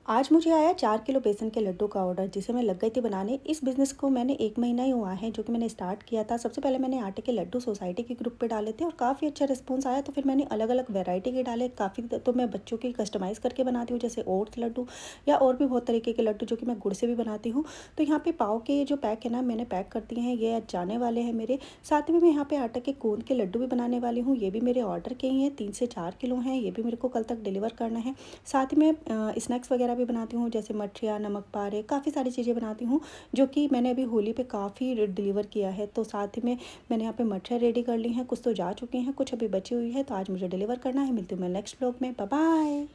आज मुझे आया 4 किलो बेसन के लड्डू का ऑर्डर जिसे मैं लग गई थी बनाने। इस बिज़नेस को मैंने 1 महीना ही हुआ है जो कि मैंने स्टार्ट किया था। सबसे पहले मैंने आटे के लड्डू सोसाइटी के ग्रुप पे डाले थे और काफ़ी अच्छा रिस्पॉन्स आया, तो फिर मैंने अलग-अलग वैरायटी के डाले। काफ़ी तो मैं बच्चों के कस्टमाइज़ करके बनाती हूँ, जैसे ओट्स लड्डू या और भी बहुत तरीके के लड्डू जो कि मैं गुड़ से भी बनाती हूँ। तो यहाँ पे पाव के ये जो पैक है ना, मैंने पैक कर दिए हैं, ये आज जाने वाले हैं मेरे। साथ में मैं यहाँ पे आटा के गोंद के लड्डू भी बनाने वाली हूँ, ये भी मेरे ऑर्डर के ही हैं, 3 से 4 किलो हैं, ये भी मेरे को कल तक डिलीवर करना है। साथ ही मैं स्नैक्स वगैरह भी बनाती हूँ, जैसे मठिया, नमक पारे, काफ़ी सारी चीज़ें बनाती हूँ जो कि मैंने अभी होली पे काफ़ी डिलीवर किया है। तो साथ ही में मैंने यहाँ पे मठिया रेडी कर ली हैं, कुछ तो जा चुके हैं, कुछ अभी बची हुई है, तो आज मुझे डिलीवर करना है। मिलती हूँ मैं नेक्स्ट ब्लॉग में। Bye bye.